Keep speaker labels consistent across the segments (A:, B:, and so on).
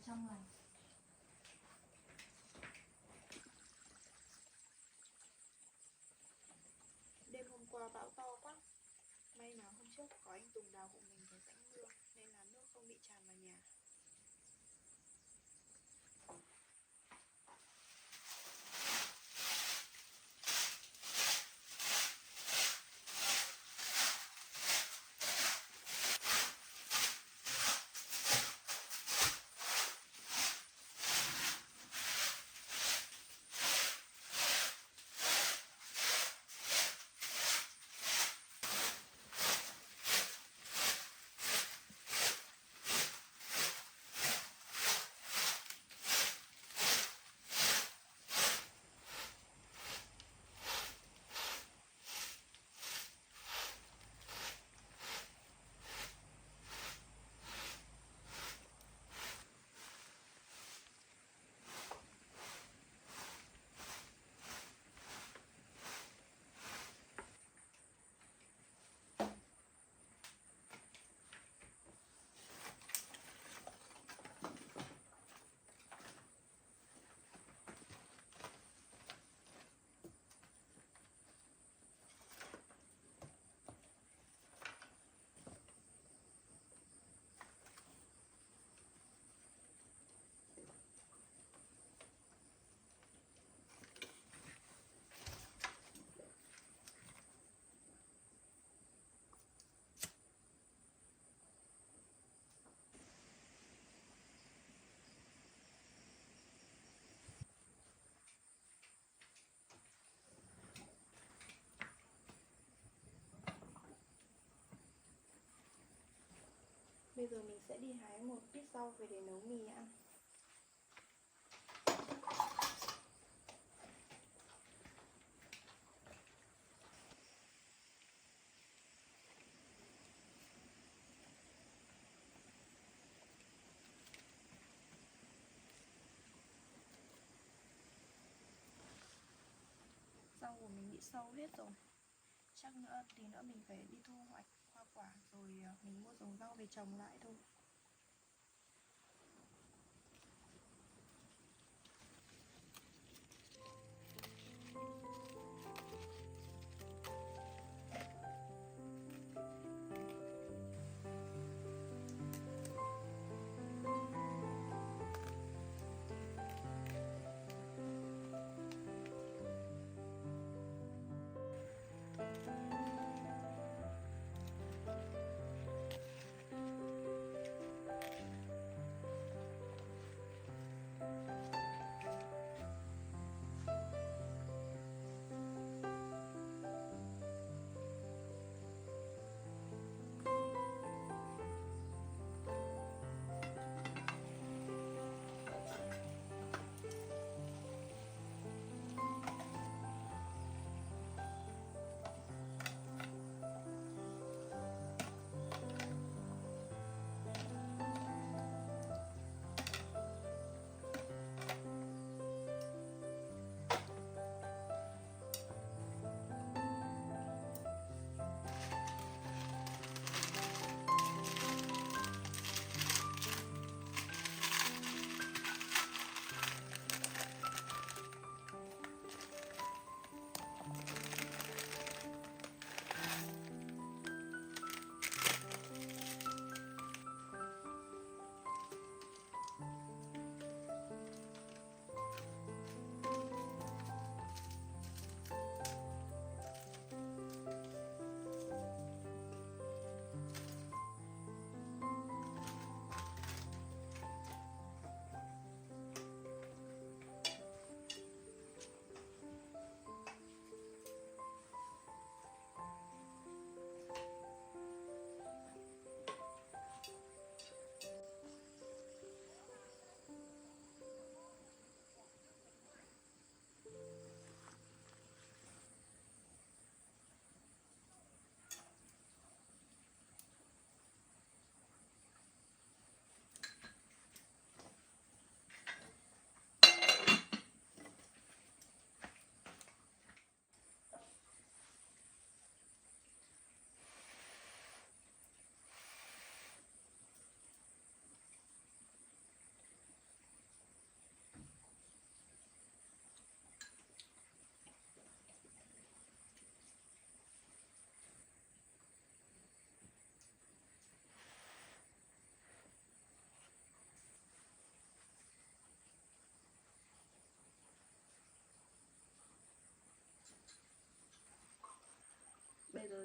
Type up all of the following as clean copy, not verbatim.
A: trong này.
B: Đêm hôm qua bão to quá. May mà hôm trước có anh Tùng đào hộ mình cái rãnh mưa nên là nước không bị tràn vào nhà. Bây giờ mình sẽ đi hái một ít rau về để nấu mì ăn. Rau của mình bị sâu hết rồi. Chắc nữa tí nữa mình phải đi thu hoạch hoa quả rồi mình mua giống rau về trồng lại thôi.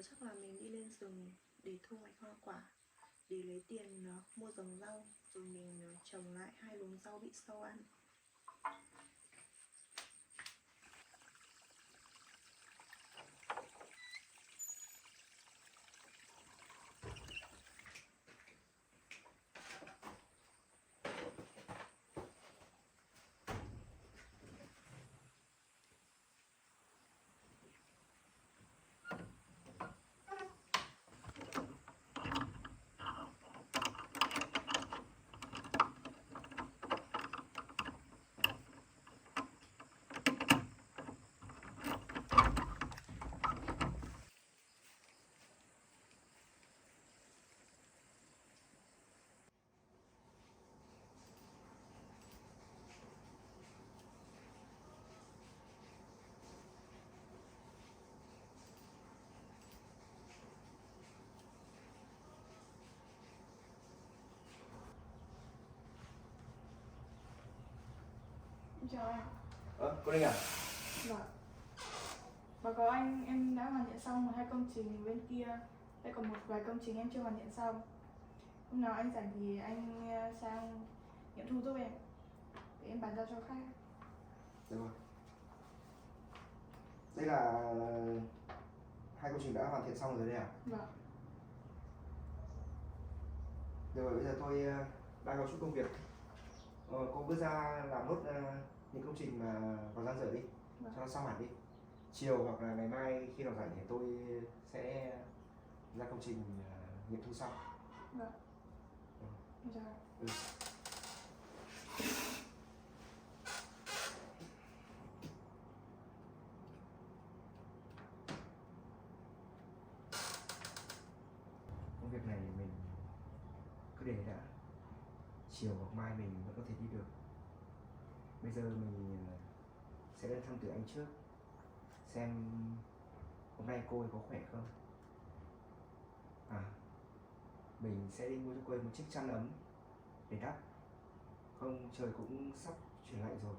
B: giờ chắc là mình đi lên rừng để thu hoạch hoa quả, để lấy tiền mua giống rau, rồi mình trồng lại 2 luống rau bị sâu ăn.
A: Em chào anh.
C: Cô Linh à?
A: Vâng. Báo cáo anh, em đã hoàn thiện xong 2 công trình bên kia. Đây còn một vài công trình em chưa hoàn thiện xong. Hôm nào anh rảnh thì anh sang nghiệm thu giúp em, để em bàn giao cho khách.
C: Được rồi. Đây là 2 công trình đã hoàn thiện xong rồi đấy à?
A: Vâng.
C: Được rồi, bây giờ tôi đang có chút công việc. Cô bước ra làm nốt những công trình mà còn dang dở đi,
A: Vâng.
C: cho nó xong hẳn đi. Chiều hoặc là ngày mai khi nào rảnh thì tôi sẽ ra công trình nghiệm thu xong.
A: Vâng. Em chào anh.
C: Ừ. Công việc này mình cứ để đã, chiều hoặc mai mình vẫn có thể đi được. Bây giờ mình sẽ lên thăm từ anh trước, xem hôm nay cô ấy có khỏe không. Mình sẽ đi mua cho cô ấy một chiếc chăn ấm để đắp, không trời cũng sắp chuyển lạnh rồi.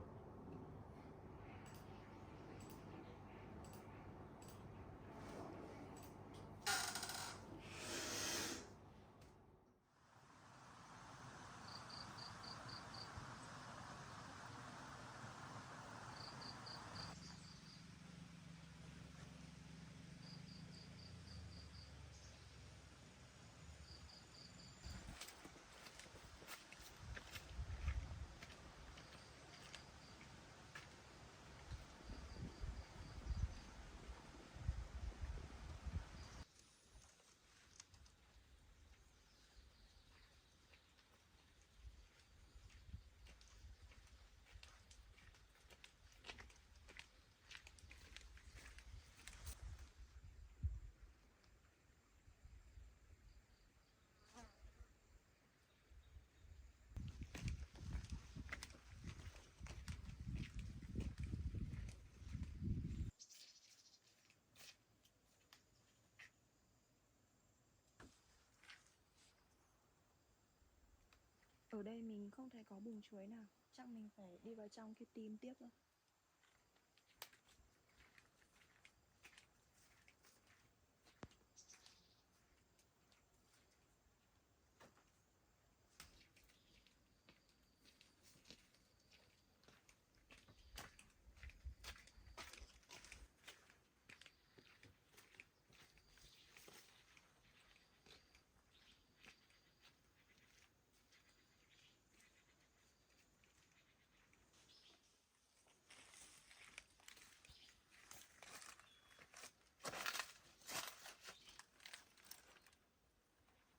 B: Ở đây mình không thấy có bùn chuối nào, chắc mình phải đi vào trong kia tìm tiếp thôi.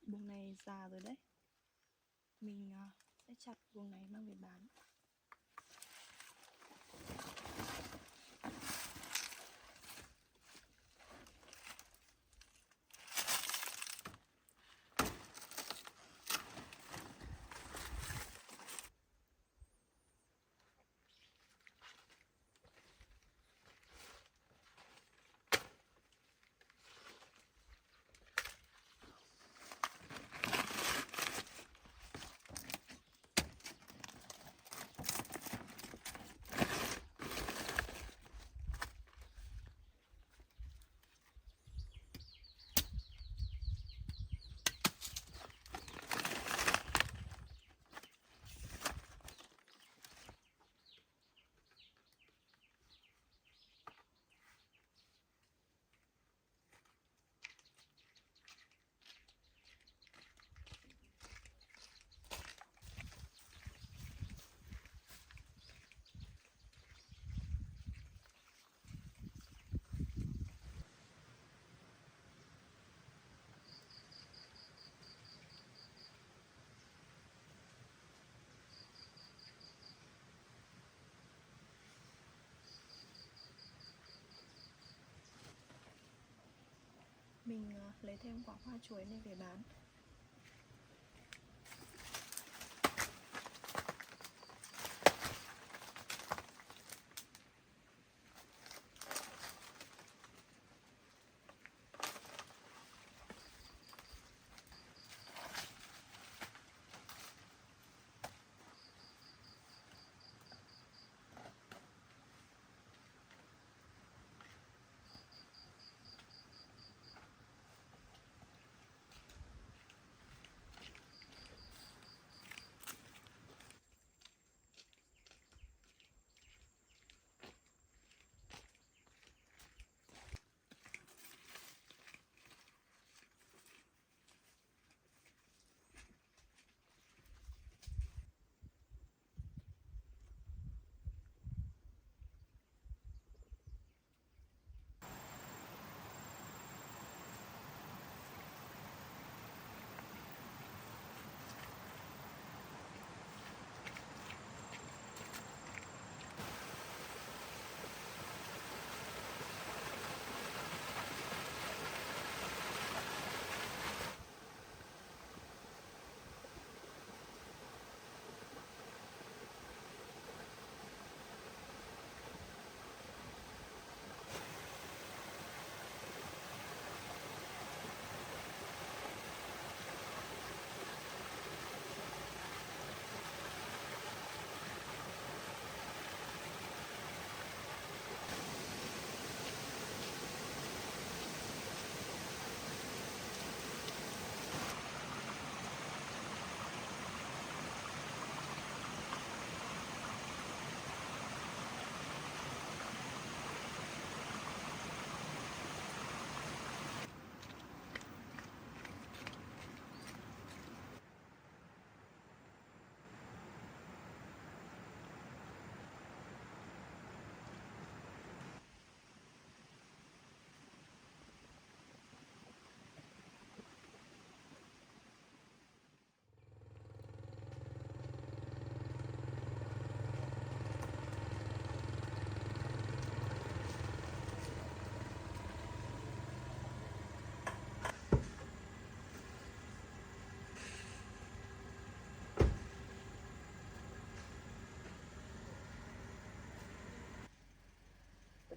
B: Buồng này già rồi đấy, mình sẽ chặt buồng này mang về bán. mình lấy thêm quả hoa chuối này về bán.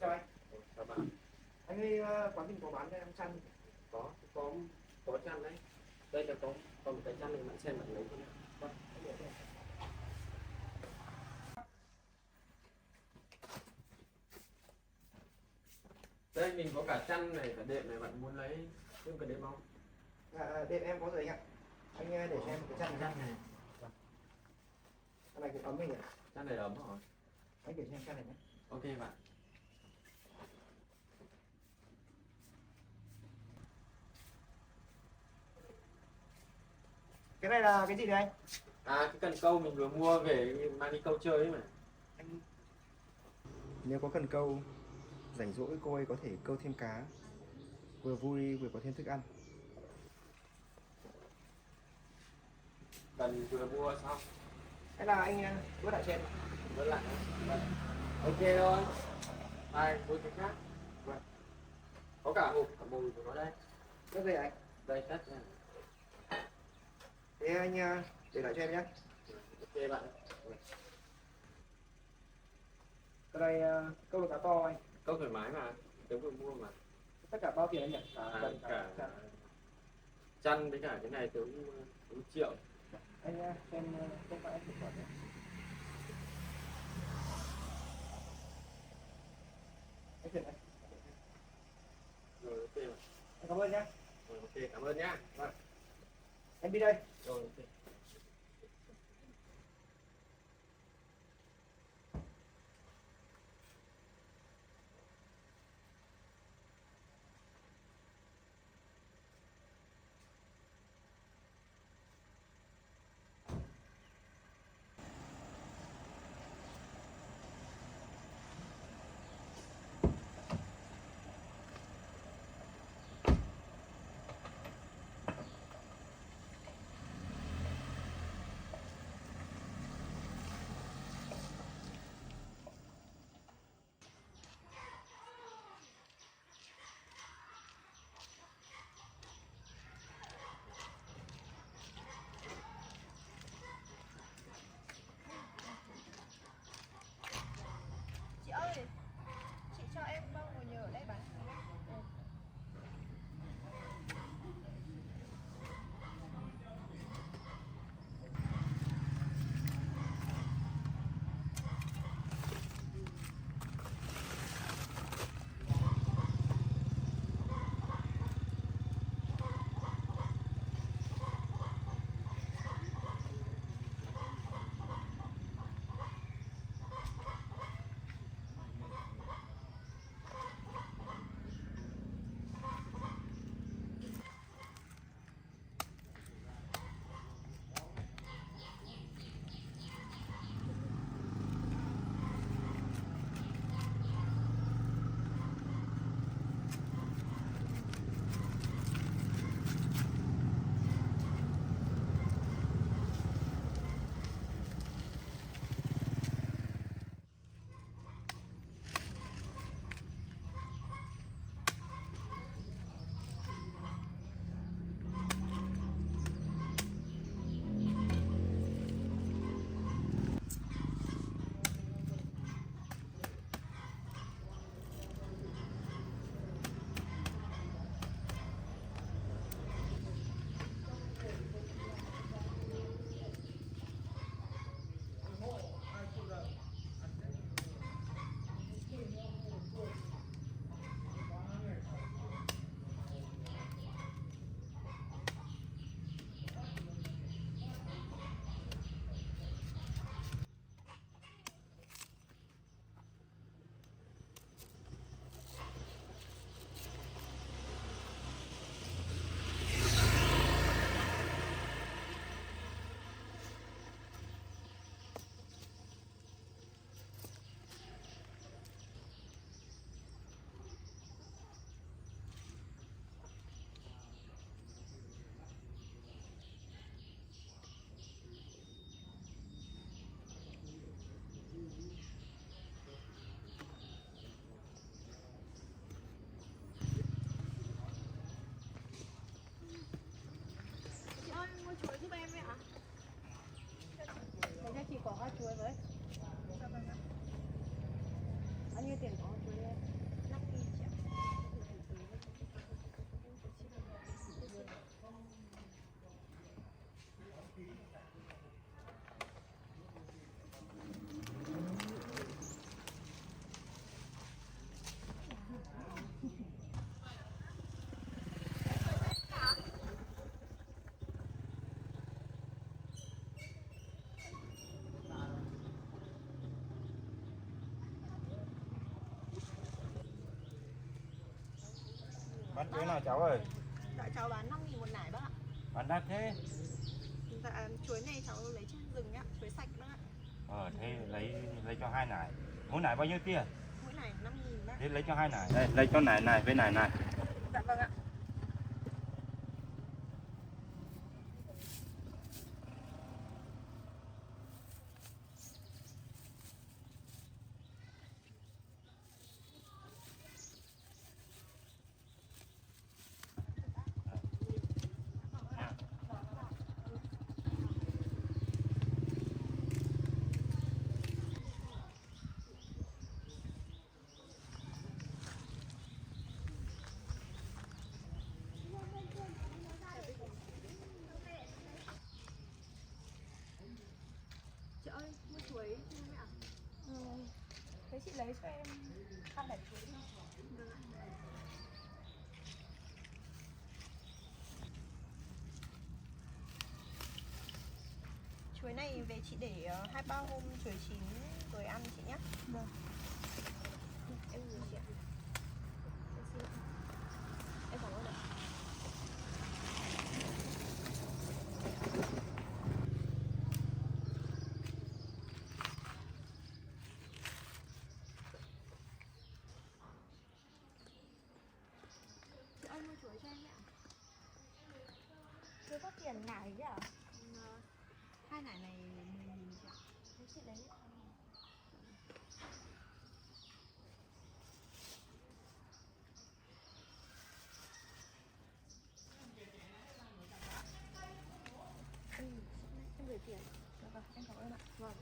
C: Chào anh.
D: Chào bạn.
C: Anh ơi, quán mình có bán cho em chăn.
D: Có chăn đấy. Đây là có một cái chăn này, bạn xem bạn lấy không? Vâng. Đây mình có cả chăn này, cả đệm này, bạn muốn lấy thêm cái đệm không?
C: Đệm em có rồi anh ạ. Anh để cho em một cái chăn này. Chăn này cũng ấm mình ạ.
D: Chăn này ấm rồi.
C: Anh để cho em chăn này nhé.
D: Ok bạn.
C: Cái này là cái gì đấy anh?
D: Cái cần câu mình vừa mua về mang đi câu chơi ấy mà.
C: Nếu có cần câu rảnh rỗi cô ấy có thể câu thêm cá, vừa vui vừa có thêm thức ăn.
D: Cần vừa mua xong.
C: Hay là anh vớt lại trên.
D: Vớt lại. Vâng. Ok thôi. Đây, mua cái khác. Vâng. Có cả hộp, cả mồi của nó đây.
C: Rất về anh.
D: Đây, tất nha.
C: Thế anh để lại cho em nhé.
D: Ok bạn.
C: Cái này câu được cá to anh.
D: Câu thoải mái mà, tớ vừa mua mà.
C: Tất cả bao tiền anh nhỉ?
D: Cả chăn với cả cái này tớ 4 triệu.
C: Anh xem không phải anh thực phẩm nhé. Anh chuyển này.
D: Rồi ok bạn.
C: Anh cảm ơn nhé.
D: Rồi ok, cảm ơn nhá. Vâng.
C: Em đi đây.
D: Rồi ok.
E: chuối nào cháu ơi?
B: Dạ cháu bán 5.000 một nải bác ạ.
E: Bán đắt thế.
B: Dạ chuối này cháu lấy trên rừng ạ, chuối sạch bác ạ.
E: Thế lấy cho 2 nải. Mỗi nải bao nhiêu tiền?
B: Mỗi nải 5.000 bác.
E: Thế lấy cho 2 nải. Đây, lấy cho nải này với nải này.
B: Dạ vâng ạ. Chị ơi, mua chuối cho em ạ. Thế chị lấy cho em 3 nải chuối đi. Vâng ạ. Chuối này về chị để 2-3 hôm chuối chín rồi ăn chị nhé. Vâng. Em gửi chị ạ. Em xin ạ. Em cảm ơn ạ. Chị ơi mua chuối cho em ạ.
F: Chưa có tiền nải chứ ạ?
B: 2 nải này 10.000 chị ạ.
F: Thế chị lấy.
B: Em gửi tiền. Dạ vâng, em cảm ơn ạ. Vâng.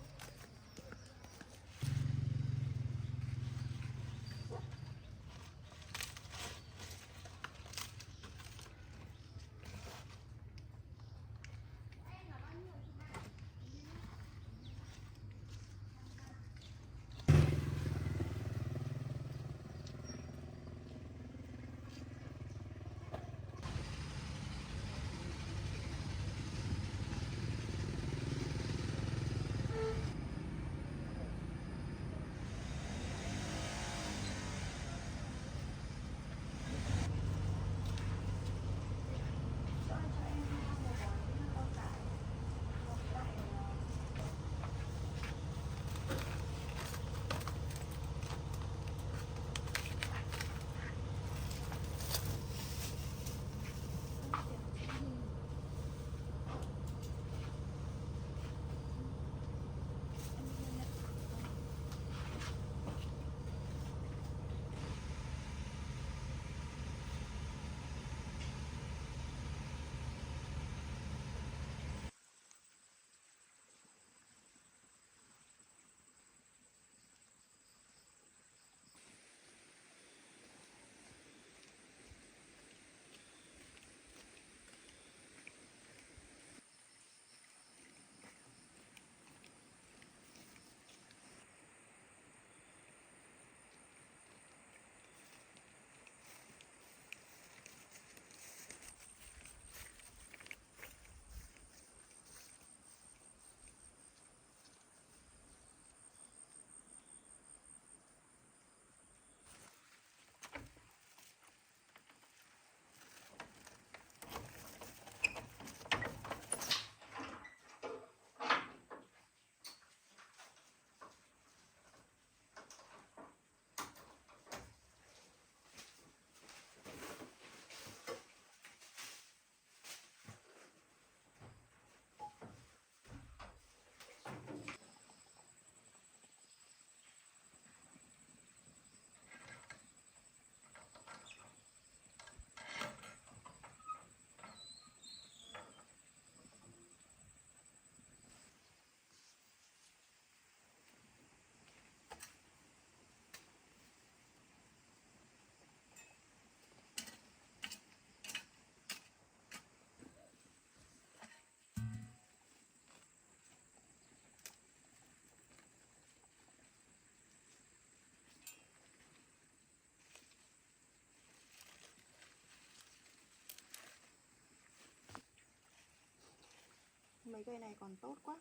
B: Mấy cây này còn tốt quá.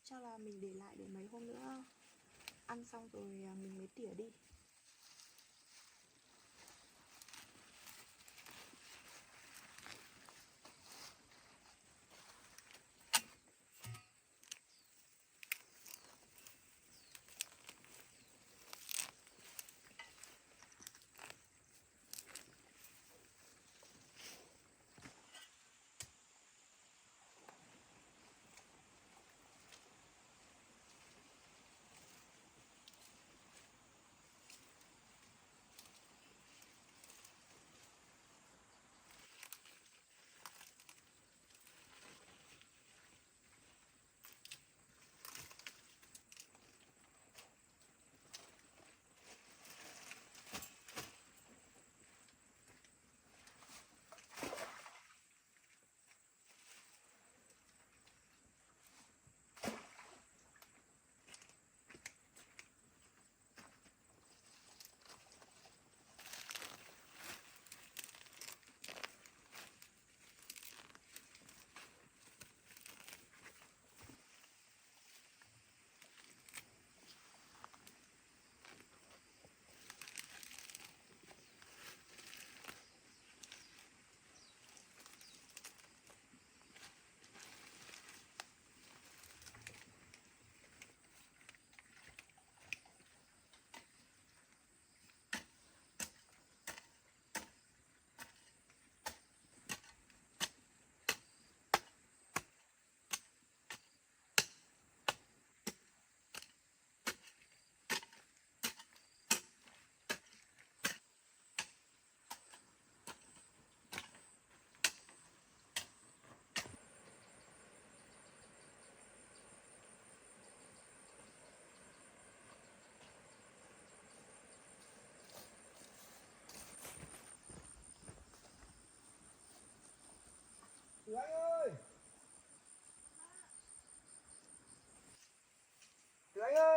B: Chắc là mình để lại để mấy hôm nữa ăn xong rồi mình mới tỉa đi.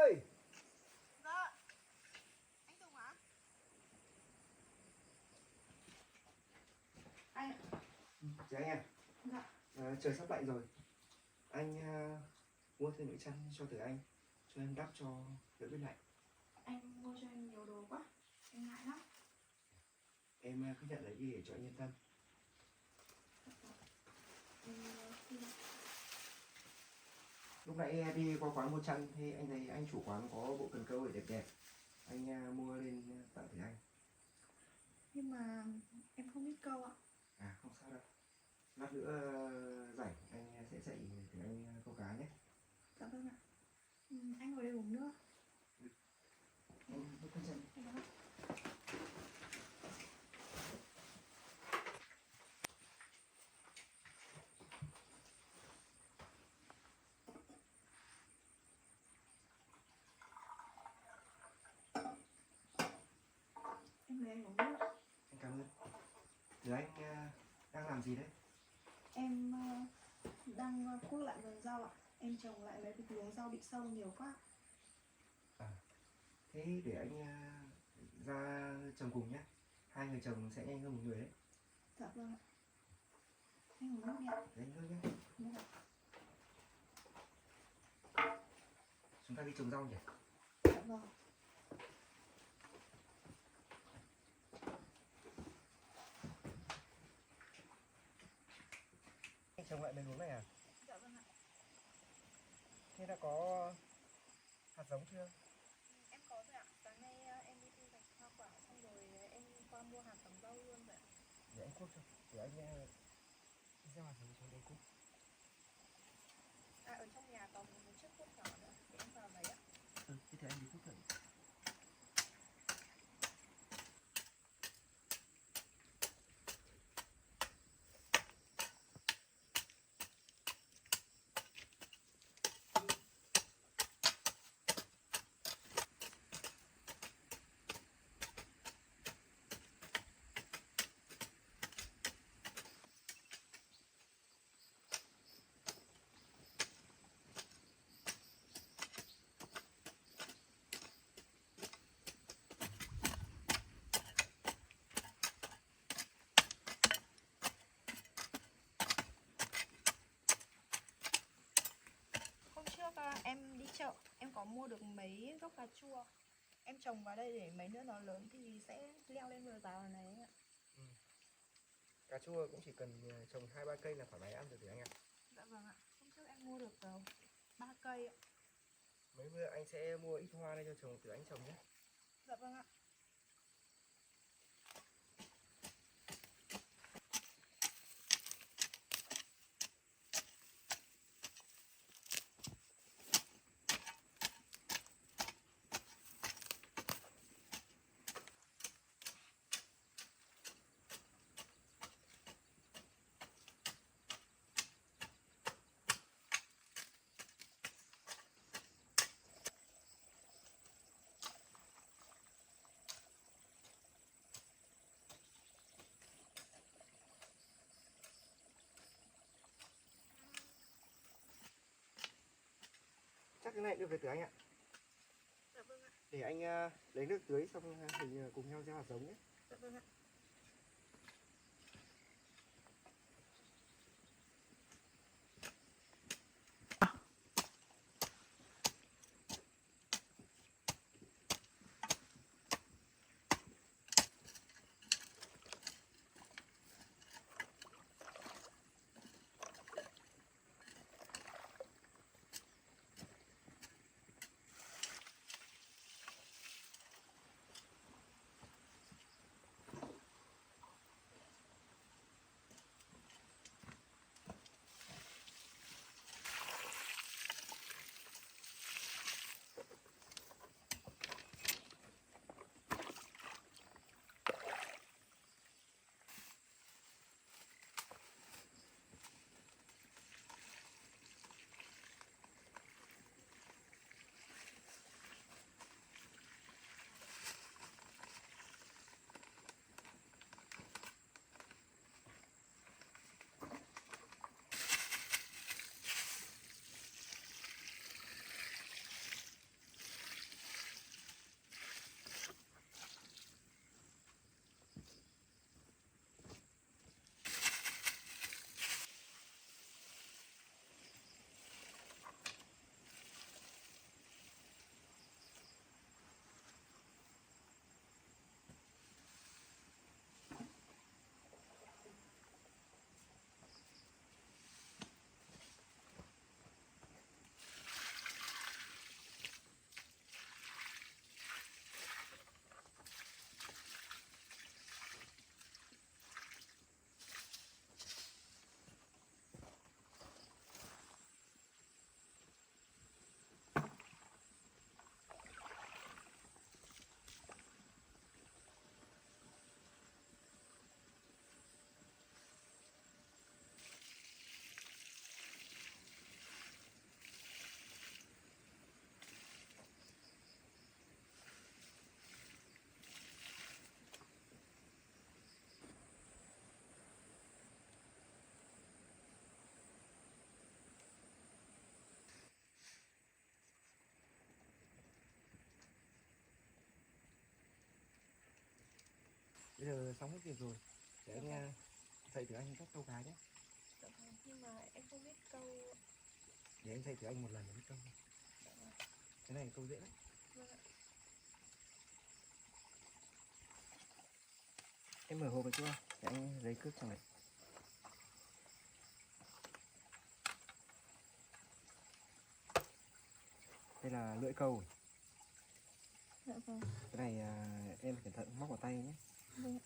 C: ơi.
B: Dạ. Anh Tùng hả?
A: Anh ạ.
C: Dạ anh em.
A: Dạ.
C: Trời sắp lạnh rồi. Anh mua thêm những chăn cho từ anh, cho em đắp cho đỡ biết lạnh.
A: Anh mua cho em nhiều đồ quá, em ngại lắm.
C: Em cứ nhận lấy đi để cho anh yên tâm.
A: Em xin ạ.
C: Lúc nãy đi qua quán mua chăn thì anh thấy anh chủ quán có bộ cần câu để đẹp đẹp. Anh mua lên tặng từ anh.
A: Nhưng mà em không biết câu ạ.
C: À không sao đâu. Lát nữa rảnh anh sẽ dạy từ anh câu cá nhé.
A: Dạ vâng ạ. Anh ngồi đây uống nước.
C: Em bước chân.
A: Dạ vâng. Em mời anh uống nước.
C: Anh cảm ơn. Từ anh đang làm gì đấy?
A: Em đang cuốc lại vườn rau ạ. Em trồng lại mấy cái luống rau bị sâu nhiều quá.
C: Thế để anh ra trồng cùng nhé. Hai người trồng sẽ nhanh hơn một người đấy.
A: Dạ vâng ạ. Anh uống nước đi ạ.
C: Đấy thôi nhé.
A: Vâng ạ.
C: Chúng ta đi trồng rau nhỉ?
A: Dạ vâng.
C: Anh trồng lại mấy luống này à?
B: Dạ vâng ạ.
C: Thế đã có hạt giống chưa?
B: Em có rồi ạ. Sáng nay em đi thu hoạch hoa quả xong rồi em qua mua hạt tầm rau luôn rồi ạ.
C: Để anh cuốc cho. Để anh đi xem hạt giống xuống đây cuốc.
B: À, ở trong nhà còn một chiếc cuốc nhỏ nữa để em vào lấy ạ.
C: Thế thì anh đi cuốc thử.
B: Hôm trước em đi chợ, em có mua được mấy gốc cà chua. Em trồng vào đây để mấy nữa nó lớn thì sẽ leo lên bờ rào này ạ.
C: Cà chua cũng chỉ cần trồng 2-3 cây là thoải mái ăn được rồi anh ạ.
B: Dạ vâng ạ. Hôm trước em mua được 3 cây ạ.
C: Mấy bữa anh sẽ mua ít hoa đây cho trồng từ anh trồng nhé.
B: Dạ vâng ạ.
C: Chắc cái này được về từ anh ạ.
B: Dạ vâng ạ.
C: Để anh lấy nước tưới xong mình cùng nhau gieo hạt giống nhé.
B: Dạ vâng ạ.
C: Bây giờ xong hết việc rồi. Để anh dạy thử anh cách câu cá nhé.
B: Dạ vâng, nhưng mà em không biết câu.
C: Để anh dạy thử anh một lần để biết câu.
B: Dạ vâng.
C: Cái này câu dễ lắm.
B: Vâng ạ.
C: Em mở hộp được chưa? Để anh lấy cước trong này. Đây là lưỡi câu.
B: Dạ vâng.
C: Cái này em cẩn thận móc vào tay nhé.
B: Vâng.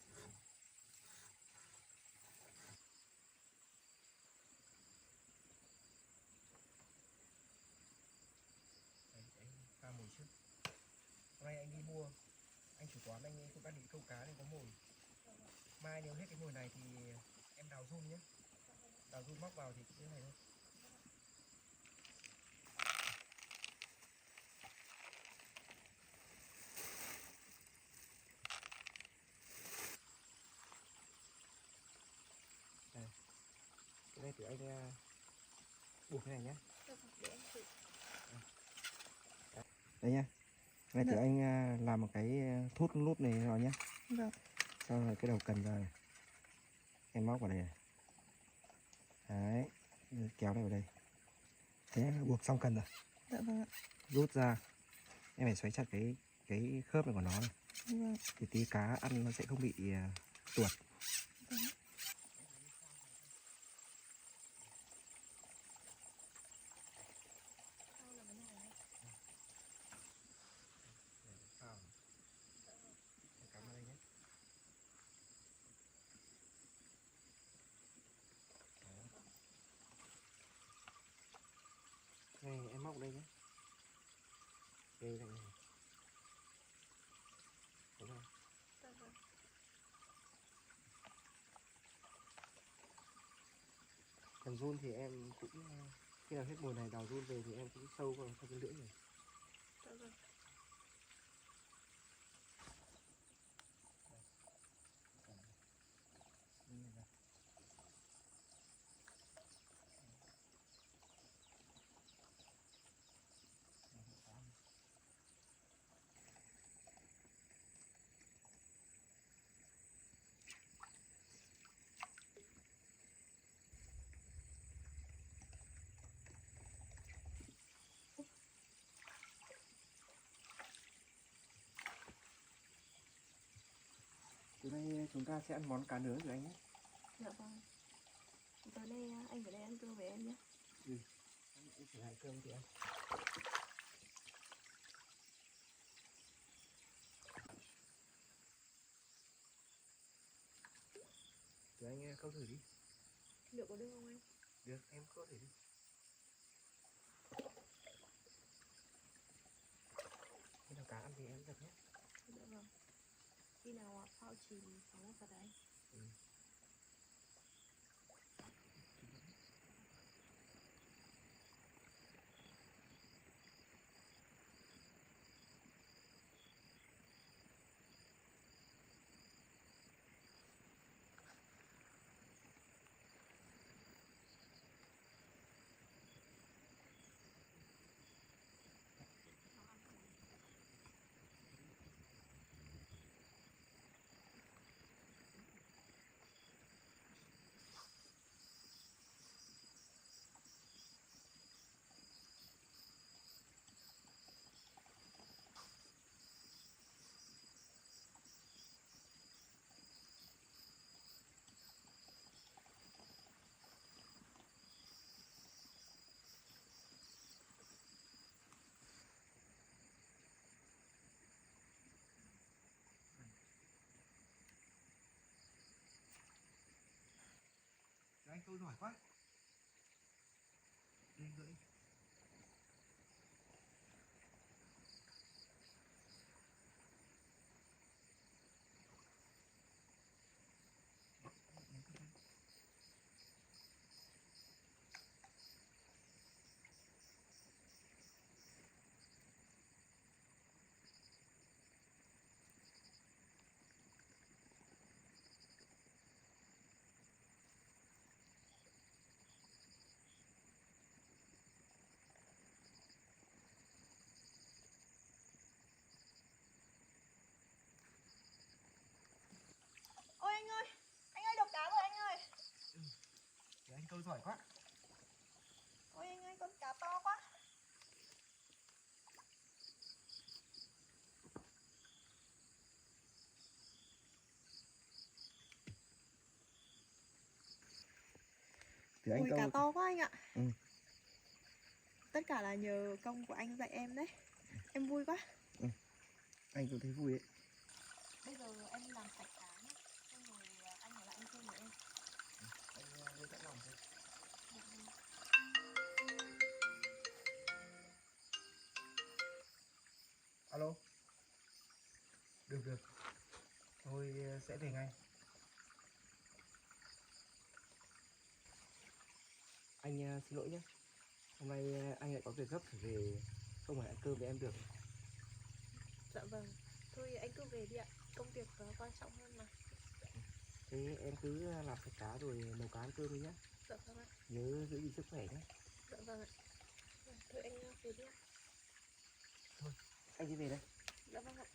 C: Đấy, anh pha mồi trước. Hôm nay anh đi mua, anh chủ quán anh cũng đã định câu cá nên có mồi. Mai nếu hết cái mồi này thì em đào giun nhé. Đào giun móc vào thì cũng như này thôi. Đây. Cái này thì anh buộc cái này nhé.
B: Dạ vâng, để em thử.
C: Đây nhá. Cái này thì anh làm một cái thút nút này vào nhé.
B: Vâng.
C: Sau rồi cái đầu cần ra này. Em móc vào đây này. Đấy. Kéo này vào đây. Thế buộc xong cần rồi.
B: Dạ vâng ạ.
C: Rút ra. Em phải xoáy chặt cái khớp này của nó này.
B: Vâng.
C: Thì tí cá ăn nó sẽ không bị tuột.
B: Vâng. Sau là cái này.
C: Cắm vào đây nhé. Này em móc đây nhé. Đây này. Đúng không?
B: Dạ vâng.
C: Cần run thì em cũng khi nào hết mùa này đào run về thì em cũng sâu vào trong cái lưỡi này.
B: Dạ vâng.
C: Từ đây chúng ta sẽ ăn món cá nướng của anh nhé.
B: Dạ vâng. Tối nay anh ở đây ăn cơm với em nhé.
C: Em thử lại cơm thì ăn. Từ anh câu thử đi.
B: Liệu có được không anh?
C: Được, em câu thử đi. Khi nào cá ăn thì em giật nhé.
B: Dạ vâng. Khi nào phao chìm phóng vào vật anh?
C: Ừ. Anh câu giỏi quá. Lên gửi. giỏi quá.
B: Ôi anh ơi, con cá to quá.
C: Thì anh
B: Ui, cá
C: câu
B: to quá anh ạ.
C: Ừ.
B: Tất cả là nhờ công của anh dạy em đấy. Em vui quá.
C: anh cũng thấy vui ấy.
B: Bây giờ em làm sạch cá nhá. Xong rồi anh ở lại anh chơi với em.
C: Anh lên sẵn lòng thôi. Alo. Được được. Tôi sẽ về ngay. Anh xin lỗi nhé. Hôm nay anh lại có việc gấp phải về, không phải ăn cơm với em được.
B: Dạ vâng. Thôi anh cứ về đi ạ. Công việc quan trọng hơn mà.
C: Thế em cứ làm sạch cá rồi nấu cá ăn cơm đi nhé.
B: Dạ vâng ạ.
C: Nhớ giữ gìn sức khỏe nhé.
B: Dạ vâng ạ. Thôi anh về đi ạ.
C: Thôi, anh đi về đây.
B: Dạ vâng ạ.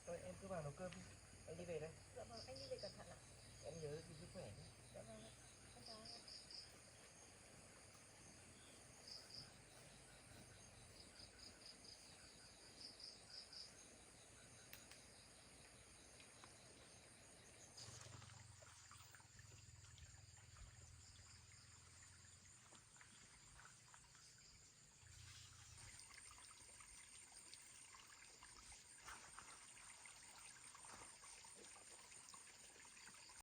C: Thôi em cứ vào nấu cơm đi. Anh đi về đây.
B: Dạ vâng, anh đi về cẩn thận ạ.
C: Em nhớ gìn sức khỏe nhé.
B: Dạ vâng ạ.